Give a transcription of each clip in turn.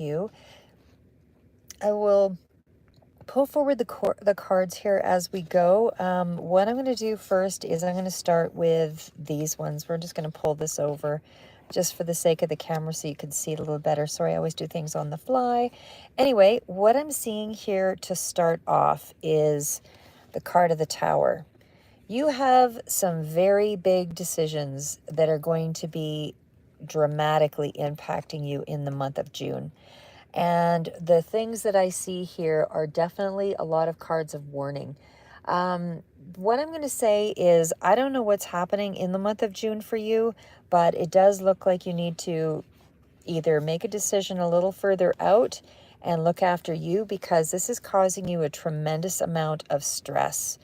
you. I will pull forward the cards here as we go. What I'm going to do first is I'm going to start with these ones. We're just going to pull this over just for the sake of the camera so you can see it a little better. Sorry, I always do things on the fly. Anyway, what I'm seeing here to start off is the card of the Tower. You have some very big decisions that are going to be dramatically impacting you in the month of June. And the things that I see here are definitely a lot of cards of warning. Um, what I'm going to say is, I don't know what's happening in the month of June for you, but it does look like you need to either make a decision a little further out and look after you, because this is causing you a tremendous amount of stress,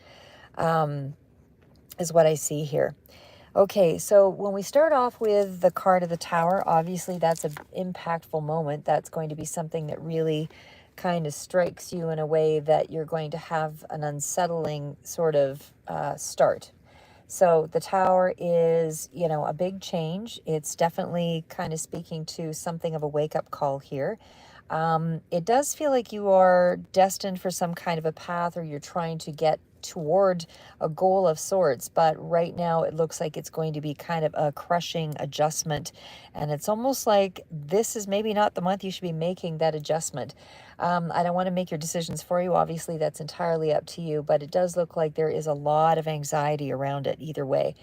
is what I see here. Okay, so when we start off with the card of the Tower, obviously that's an impactful moment. That's going to be something that really kind of strikes you in a way that you're going to have an unsettling sort of start. So the Tower is, a big change. It's definitely kind of speaking to something of a wake-up call here. It does feel like you are destined for some kind of a path, or you're trying to get toward a goal of sorts, but right now it looks like it's going to be kind of a crushing adjustment, and it's almost like this is maybe not the month you should be making that adjustment. I don't want to make your decisions for you. Obviously, that's entirely up to you, but it does look like there is a lot of anxiety around it either way.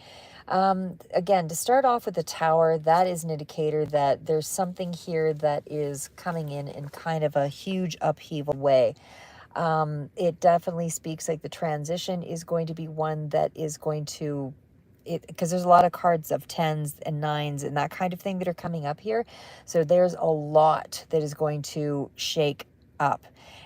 Again, to start off with the Tower, that is an indicator that there's something here that is coming in kind of a huge upheaval way. It definitely speaks like the transition is going to be one that is going to, because there's a lot of cards of 10s and 9s and that kind of thing that are coming up here. So there's a lot that is going to shake up.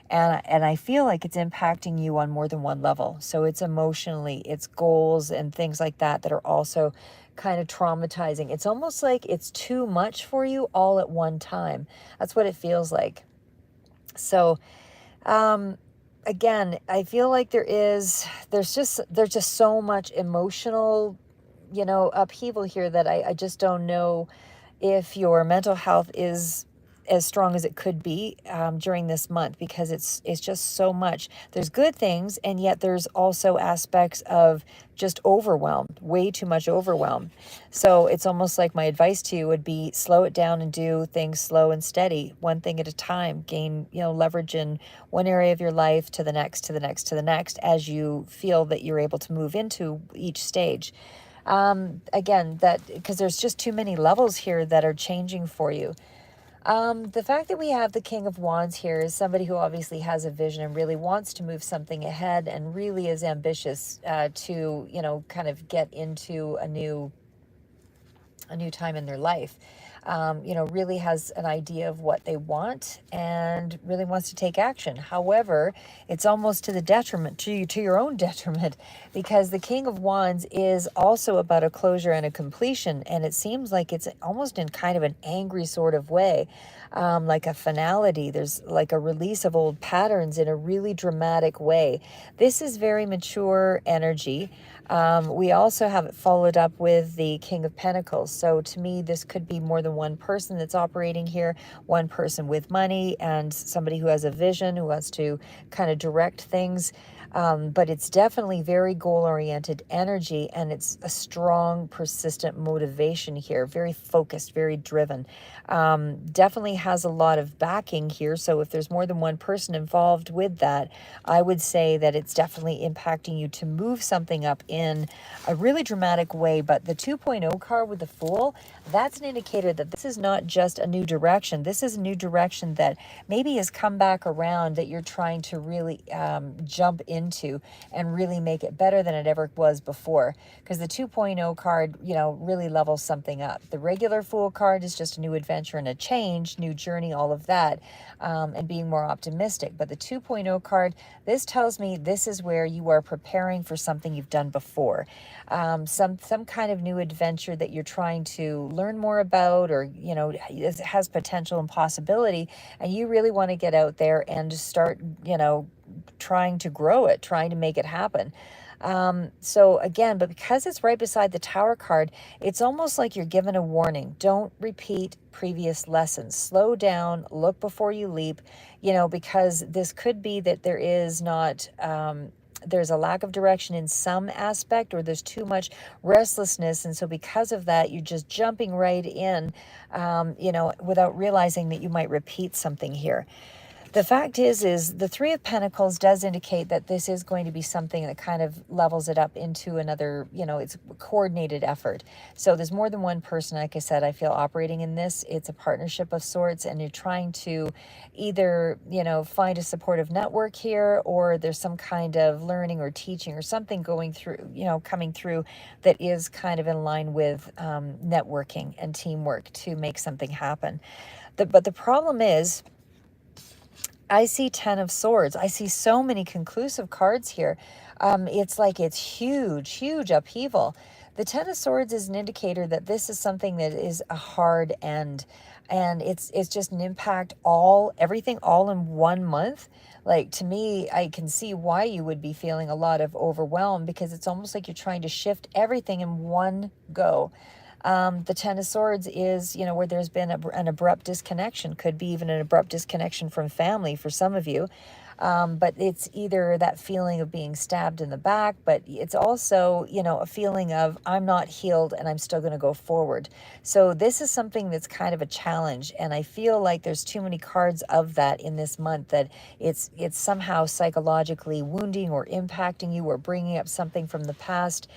And I feel like it's impacting you on more than one level. So it's emotionally, it's goals and things like that that are also kind of traumatizing. It's almost like it's too much for you all at one time. That's what it feels like. So again, I feel like there's just so much emotional, upheaval here that I just don't know if your mental health is as strong as it could be during this month, because it's just so much. There's good things, and yet there's also aspects of just overwhelm, way too much overwhelm. So it's almost like my advice to you would be slow it down and do things slow and steady, one thing at a time. Gain, leverage in one area of your life to the next, to the next, to the next, as you feel that you're able to move into each stage. Again, that because there's just too many levels here that are changing for you. The fact that we have the King of Wands here is somebody who obviously has a vision and really wants to move something ahead, and really is ambitious to, kind of get into a new time in their life. Really has an idea of what they want and really wants to take action. However, it's almost to the detriment, to your own detriment, because the King of Wands is also about a closure and a completion, and it seems like it's almost in kind of an angry sort of way, like a finality. There's like a release of old patterns in a really dramatic way. This is very mature energy. We also have it followed up with the King of Pentacles. So to me, this could be more than one person that's operating here, one person with money and somebody who has a vision, who wants to kind of direct things. But it's definitely very goal-oriented energy, and it's a strong, persistent motivation here, very focused, very driven. Definitely has a lot of backing here. So if there's more than one person involved with that, I would say that it's definitely impacting you to move something up in a really dramatic way. But the 2.0 card with the Fool, that's an indicator that this is not just a new direction. This is a new direction that maybe has come back around, that you're trying to really jump into and really make it better than it ever was before. Because the 2.0 card, really levels something up. The regular Fool card is just a new adventure and a change, new journey, all of that, and being more optimistic. But the 2.0 card, this tells me this is where you are preparing for something you've done before. Some kind of new adventure that you're trying to learn more about, or, has potential and possibility, and you really want to get out there and just start, trying to grow it, trying to make it happen. So again, but because it's right beside the Tower card, it's almost like you're given a warning. Don't repeat previous lessons. Slow down, look before you leap, because this could be that there is not, there's a lack of direction in some aspect, or there's too much restlessness. And so because of that, you're just jumping right in, without realizing that you might repeat something here. The fact is the Three of Pentacles does indicate that this is going to be something that kind of levels it up into another, it's a coordinated effort. So there's more than one person, like I said, I feel operating in this. It's a partnership of sorts, and you're trying to either, find a supportive network here, or there's some kind of learning or teaching or something going through, coming through that is kind of in line with networking and teamwork to make something happen. But the problem is, I see 10 of Swords. I see so many conclusive cards here. It's like it's huge, huge upheaval. The 10 of Swords is an indicator that this is something that is a hard end. And it's just an impact, everything all in 1 month. Like, to me, I can see why you would be feeling a lot of overwhelm, because it's almost like you're trying to shift everything in one go. The Ten of Swords is, where there's been an abrupt disconnection, could be even an abrupt disconnection from family for some of you. But it's either that feeling of being stabbed in the back, but it's also, a feeling of I'm not healed and I'm still going to go forward. So this is something that's kind of a challenge. And I feel like there's too many cards of that in this month, that it's somehow psychologically wounding or impacting you, or bringing up something from the past,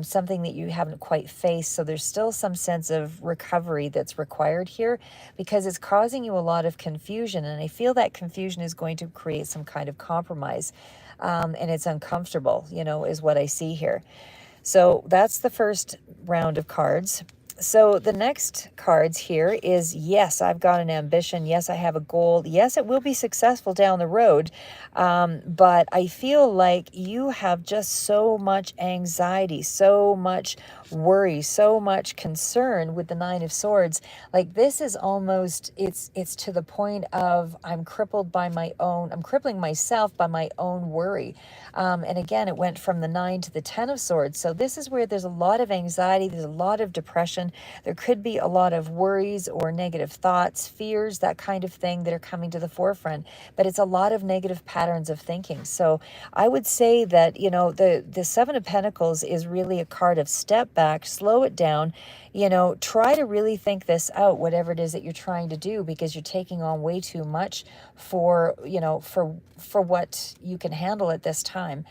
something that you haven't quite faced. So there's still some sense of recovery that's required here, because it's causing you a lot of confusion. And I feel that confusion is going to create some kind of compromise. And it's uncomfortable, is what I see here. So that's the first round of cards. So the next cards here is, yes, I've got an ambition. Yes, I have a goal. Yes, it will be successful down the road. But I feel like you have just so much anxiety, so much worry, so much concern with the Nine of Swords. Like, this is almost, it's to the point of I'm crippling myself by my own worry. And again, it went from the 9 to the 10 of Swords. So this is where there's a lot of anxiety. There's a lot of depression. There could be a lot of worries or negative thoughts, fears, that kind of thing that are coming to the forefront. But it's a lot of negative patterns of thinking. So I would say that, the Seven of Pentacles is really a card of step back, slow it down, try to really think this out, whatever it is that you're trying to do, because you're taking on way too much for what you can handle at this time.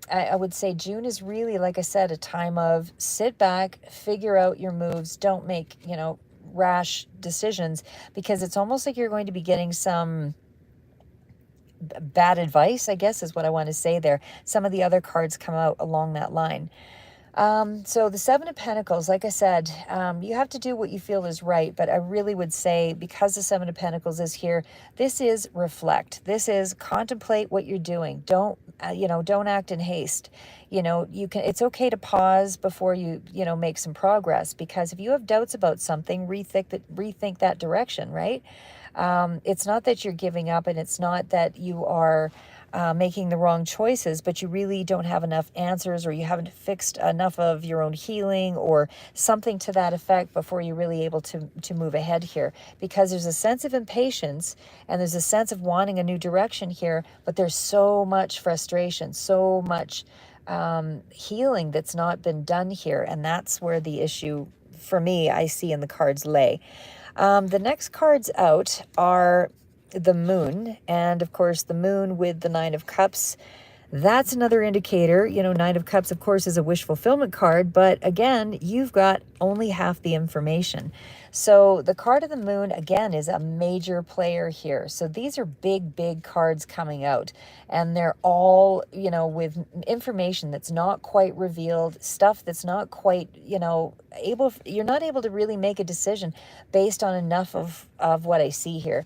I would say June is really, like I said, a time of sit back, figure out your moves, don't make, rash decisions, because it's almost like you're going to be getting some bad advice, I guess is what I want to say there. Some of the other cards come out along that line. So the Seven of Pentacles, like I said, you have to do what you feel is right, but I really would say, because the Seven of Pentacles is here, this is reflect. This is contemplate what you're doing. Don't act in haste. It's okay to pause before you make some progress, because if you have doubts about something, rethink that direction, right? It's not that you're giving up, and it's not that you are making the wrong choices, but you really don't have enough answers, or you haven't fixed enough of your own healing or something to that effect before you're really able to move ahead here. Because there's a sense of impatience, and there's a sense of wanting a new direction here, but there's so much frustration, so much healing that's not been done here. And that's where the issue, for me, I see in the cards lay. The next cards out are the Moon, and of course the Moon with the Nine of Cups. That's another indicator. Nine of Cups, of course, is a wish fulfillment card, but again, you've got only half the information. So the card of the Moon, again, is a major player here. So these are big, big cards coming out, and they're all, with information that's not quite revealed, stuff that's not quite, you're not able to really make a decision based on enough of what I see here.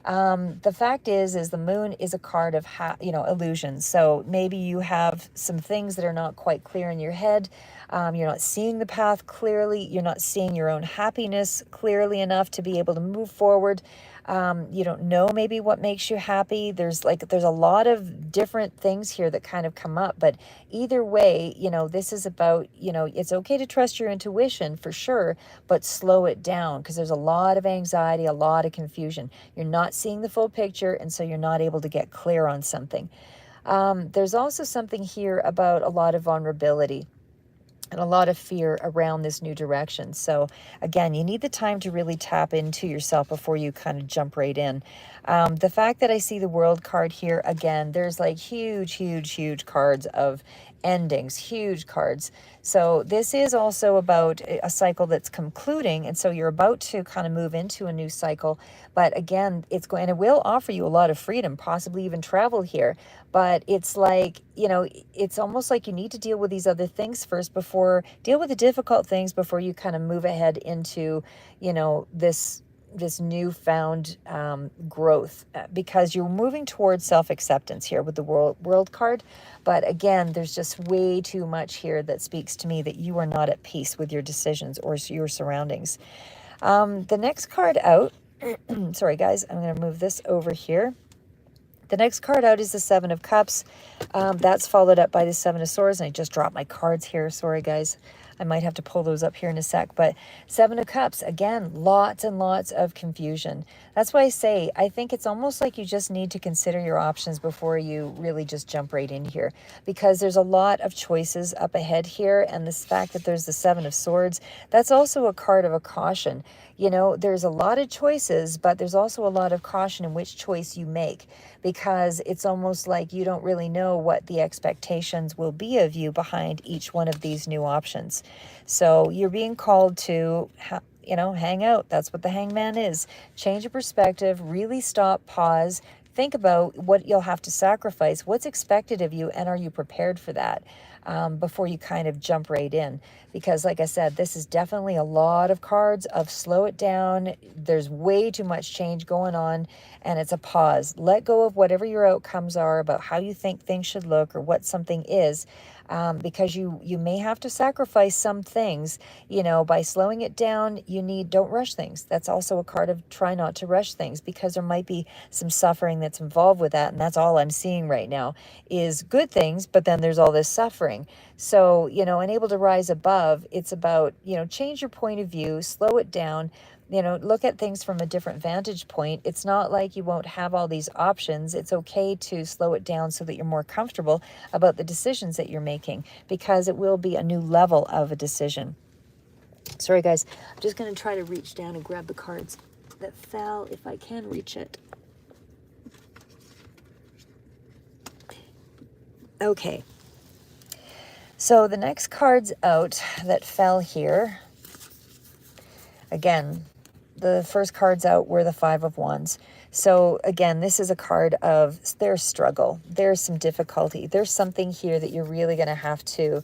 The fact is the Moon is a card of, illusions. So maybe you have some things that are not quite clear in your head. You're not seeing the path clearly. You're not seeing your own happiness clearly enough to be able to move forward. You don't know maybe what makes you happy. There's a lot of different things here that kind of come up. But either way, this is about, it's okay to trust your intuition for sure, but slow it down because there's a lot of anxiety, a lot of confusion. You're not seeing the full picture, and so you're not able to get clear on something. There's also something here about a lot of vulnerability and a lot of fear around this new direction. So again, you need the time to really tap into yourself before you kind of jump right in. The fact that I see the World card here, again, there's like huge, huge, huge cards of endings, huge cards. So this is also about a cycle that's concluding, and so you're about to kind of move into a new cycle. But again, it will offer you a lot of freedom, possibly even travel here. But it's like, it's almost like you need to deal with these other things first, before deal with the difficult things before you kind of move ahead into, this newfound growth, because you're moving towards self-acceptance here with the world card. But again, there's just way too much here that speaks to me that you are not at peace with your decisions or your surroundings. The next card out, sorry guys, I'm going to move this over here. The next card out is the Seven of Cups. That's followed up by the Seven of Swords. And I just dropped my cards here. Sorry, guys. I might have to pull those up here in a sec. But Seven of Cups, again, lots and lots of confusion. That's why I say, I think it's almost like you just need to consider your options before you really just jump right in here. Because there's a lot of choices up ahead here. And this fact that there's the Seven of Swords, that's also a card of a caution. There's a lot of choices, but there's also a lot of caution in which choice you make, because it's almost like you don't really know what the expectations will be of you behind each one of these new options. So you're being called to, hang out. That's what the hangman is. Change your perspective, really stop, pause, think about what you'll have to sacrifice, what's expected of you, and are you prepared for that, before you kind of jump right in. Because like I said, this is definitely a lot of cards of slow it down. There's way too much change going on, and it's a pause. Let go of whatever your outcomes are about how you think things should look or what something is, because you may have to sacrifice some things, by slowing it down. Don't rush things. That's also a card of try not to rush things, because there might be some suffering that's involved with that. And that's all I'm seeing right now is good things, but then there's all this suffering. So, and able to rise above, it's about, change your point of view, slow it down, look at things from a different vantage point. It's not like you won't have all these options. It's okay to slow it down so that you're more comfortable about the decisions that you're making, because it will be a new level of a decision. Sorry, guys. I'm just going to try to reach down and grab the cards that fell, if I can reach it. Okay. So the next cards out that fell here, again, the first cards out were the Five of Wands. So again, this is a card of there's struggle. There's some difficulty. There's something here that you're really going to have to,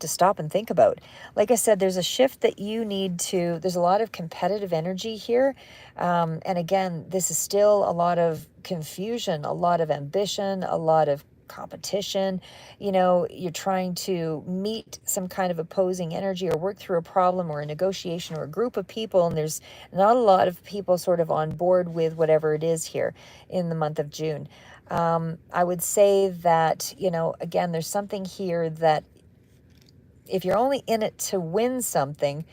stop and think about. Like I said, there's a shift that you need to, there's a lot of competitive energy here. And again, this is still a lot of confusion, a lot of ambition, a lot of competition. You're trying to meet some kind of opposing energy or work through a problem or a negotiation or a group of people, and there's not a lot of people sort of on board with whatever it is here in the month of June. I would say that, again, there's something here that if you're only in it to win something,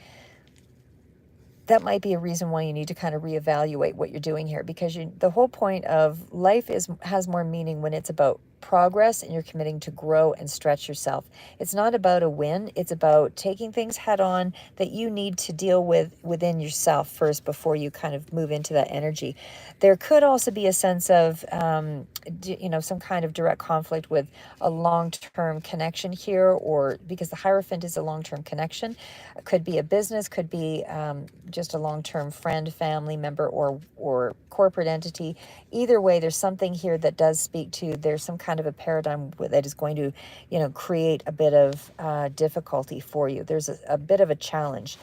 that might be a reason why you need to kind of reevaluate what you're doing here, because the whole point of life has more meaning when it's about progress and you're committing to grow and stretch yourself. It's not about a win. It's about taking things head on that you need to deal with within yourself first before you kind of move into that energy. There could also be a sense of, some kind of direct conflict with a long-term connection here, or because the Hierophant is a long-term connection. It could be a business, could be just a long-term friend, family member, or corporate entity. Either way, there's something here that does speak to, there's some kind of a paradigm that is going to, create a bit of difficulty for you. There's a bit of a challenge.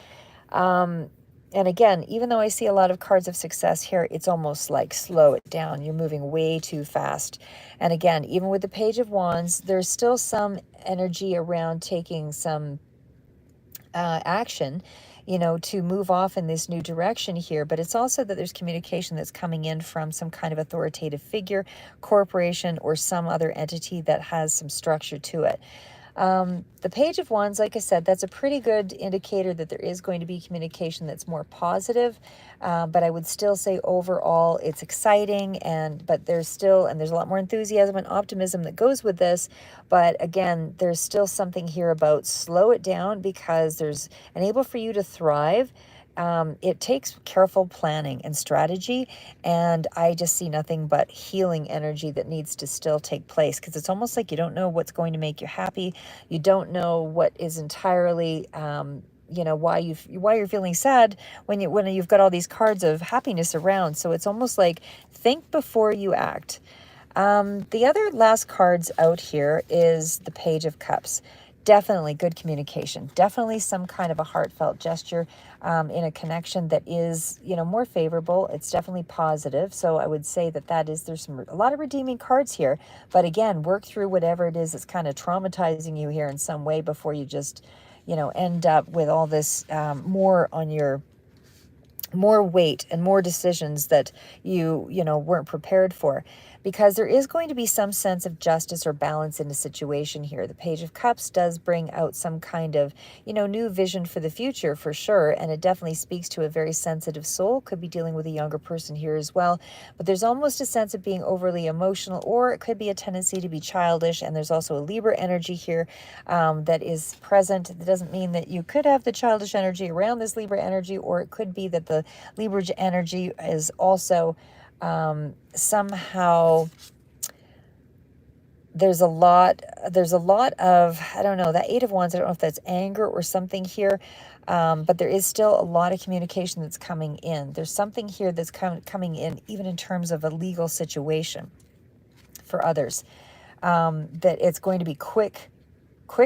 And again, even though I see a lot of cards of success here, it's almost like slow it down. You're moving way too fast. And again, even with the Page of Wands, there's still some energy around taking some action. to move off in this new direction here. But it's also that there's communication that's coming in from some kind of authoritative figure, corporation, or some other entity that has some structure to it. The Page of Wands, like I said, that's a pretty good indicator that there is going to be communication that's more positive. But I would still say overall it's exciting, but there's a lot more enthusiasm and optimism that goes with this. But again, there's still something here about slow it down, because there's enable for you to thrive. It takes careful planning and strategy, and I just see nothing but healing energy that needs to still take place, because it's almost like you don't know what's going to make you happy. You don't know what is entirely, why you're feeling sad when you've got all these cards of happiness around. So it's almost like think before you act. The other last cards out here is the Page of Cups. Definitely good communication, definitely some kind of a heartfelt gesture in a connection that is, more favorable. It's definitely positive. So I would say there's a lot of redeeming cards here. But again, work through whatever it is that's kind of traumatizing you here in some way before you just, end up with all this more weight and more decisions that you weren't prepared for, because there is going to be some sense of justice or balance in the situation here. The Page of Cups does bring out some kind of new vision for the future, for sure, and it definitely speaks to a very sensitive soul. Could be dealing with a younger person here as well, but there's almost a sense of being overly emotional, or it could be a tendency to be childish. And there's also a Libra energy here that is present. That doesn't mean that you could have the childish energy around this Libra energy, or it could be that the Libra energy is also somehow there's a lot of, I don't know, that Eight of Wands, I don't know if that's anger or something here, but there is still a lot of communication that's coming in. There's something here that's coming in, even in terms of a legal situation for others, that it's going to be quick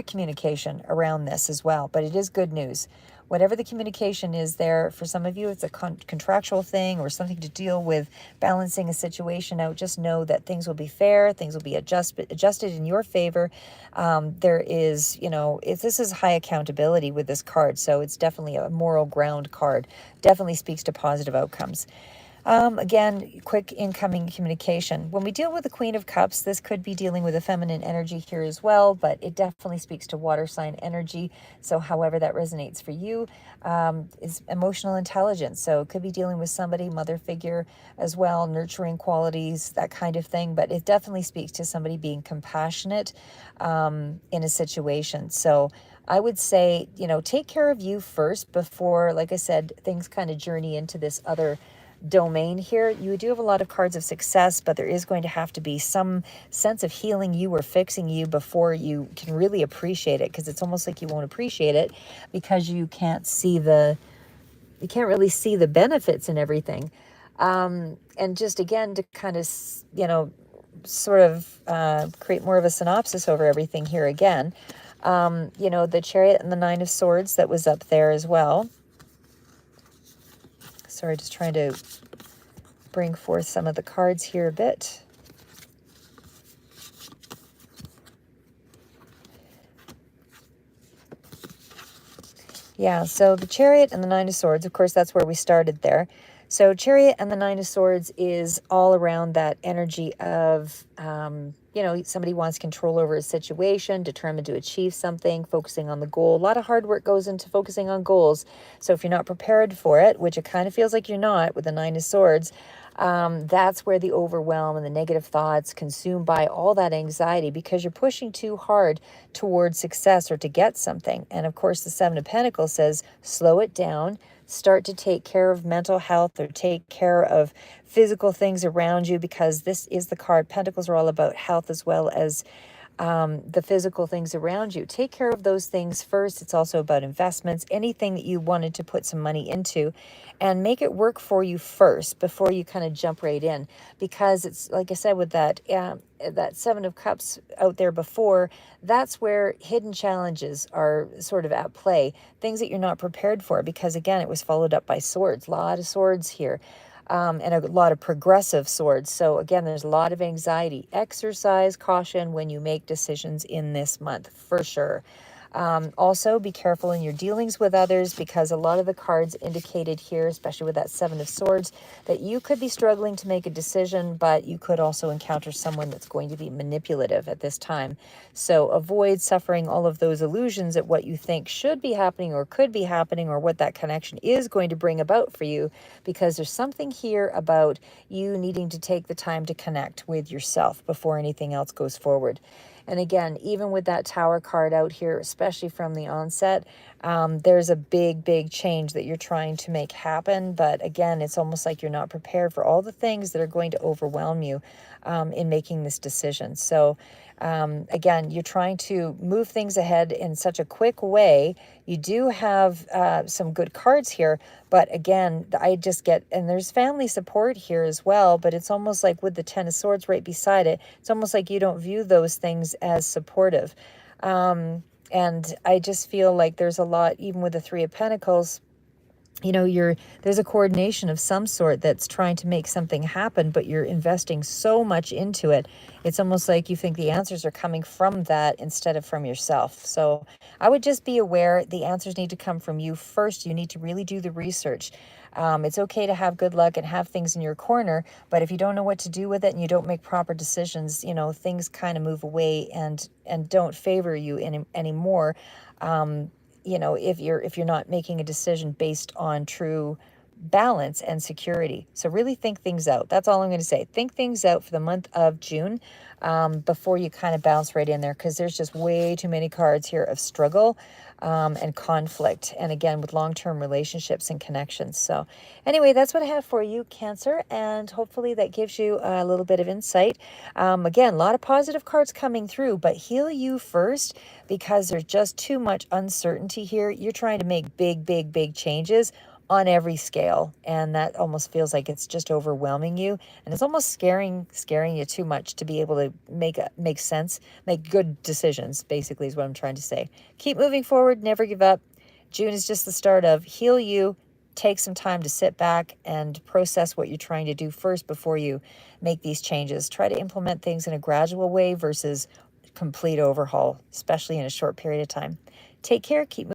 communication around this as well. But it is good news. Whatever the communication is there, for some of you, it's a contractual thing or something to deal with balancing a situation out. Just know that things will be fair. Things will be adjusted in your favor. There is, this is high accountability with this card. So it's definitely a moral ground card. Definitely speaks to positive outcomes. Again, quick incoming communication. When we deal with the Queen of Cups, this could be dealing with a feminine energy here as well, but it definitely speaks to water sign energy. So however that resonates for you, is emotional intelligence. So it could be dealing with somebody, mother figure as well, nurturing qualities, that kind of thing. But it definitely speaks to somebody being compassionate in a situation. So I would say, take care of you first before, like I said, things kind of journey into this other domain here. You do have a lot of cards of success, but there is going to have to be some sense of healing you or fixing you before you can really appreciate it, because it's almost like you won't appreciate it because you can't really see the benefits and everything. And just again to kind of sort of create more of a synopsis over everything here again, the Chariot and the Nine of Swords that was up there as well. Sorry, just trying to bring forth some of the cards here a bit. Yeah, so the Chariot and the Nine of Swords, of course, that's where we started there. So Chariot and the Nine of Swords is all around that energy of, somebody wants control over a situation, determined to achieve something, focusing on the goal. A lot of hard work goes into focusing on goals. So if you're not prepared for it, which it kind of feels like you're not with the Nine of Swords, that's where the overwhelm and the negative thoughts consumed by all that anxiety, because you're pushing too hard towards success or to get something. And of course, the Seven of Pentacles says, slow it down, start to take care of mental health or take care of physical things around you, because this is the card. Pentacles are all about health as well as the physical things around you. Take care of those things first. It's also about investments, anything that you wanted to put some money into, and make it work for you first before you kind of jump right in. Because it's like I said with that Seven of Cups out there before, that's where hidden challenges are sort of at play, things that you're not prepared for, because again, it was followed up by swords, a lot of swords here. And a lot of progressive swords. So again, there's a lot of anxiety. Exercise caution when you make decisions in this month, for sure. Also, be careful in your dealings with others, because a lot of the cards indicated here, especially with that Seven of Swords, that you could be struggling to make a decision, but you could also encounter someone that's going to be manipulative at this time. So avoid suffering all of those illusions at what you think should be happening or could be happening, or what that connection is going to bring about for you, because there's something here about you needing to take the time to connect with yourself before anything else goes forward. And again, even with that Tower card out here, especially from the onset, there's a big change that you're trying to make happen. But again, it's almost like you're not prepared for all the things that are going to overwhelm you in making this decision. So again, you're trying to move things ahead in such a quick way. You do have some good cards here, but again, I just get, and there's family support here as well, but it's almost like with the Ten of Swords right beside it, it's almost like you don't view those things as supportive. And I just feel like there's a lot, even with the Three of Pentacles, there's a coordination of some sort that's trying to make something happen, but you're investing so much into it. It's almost like you think the answers are coming from that instead of from yourself. So I would just be aware the answers need to come from you first. You need to really do the research. It's okay to have good luck and have things in your corner, but if you don't know what to do with it and you don't make proper decisions, things kind of move away and don't favor you anymore. If you're not making a decision based on true balance and security. So really think things out. That's all I'm going to say. Think things out for the month of June before you kind of bounce right in there, because there's just way too many cards here of struggle and conflict, and again with long-term relationships and connections. So anyway, that's what I have for you, Cancer, and hopefully that gives you a little bit of insight. Again, a lot of positive cards coming through, but heal you first, because there's just too much uncertainty here. You're trying to make big changes on every scale, and that almost feels like it's just overwhelming you, and it's almost scaring you too much to be able to make sense, make good decisions, basically is what I'm trying to say. Keep moving forward, never give up. June is just the start of heal you. Take some time to sit back and process what you're trying to do first before you make these changes. Try to implement things in a gradual way versus complete overhaul, especially in a short period of time. Take care. Keep moving.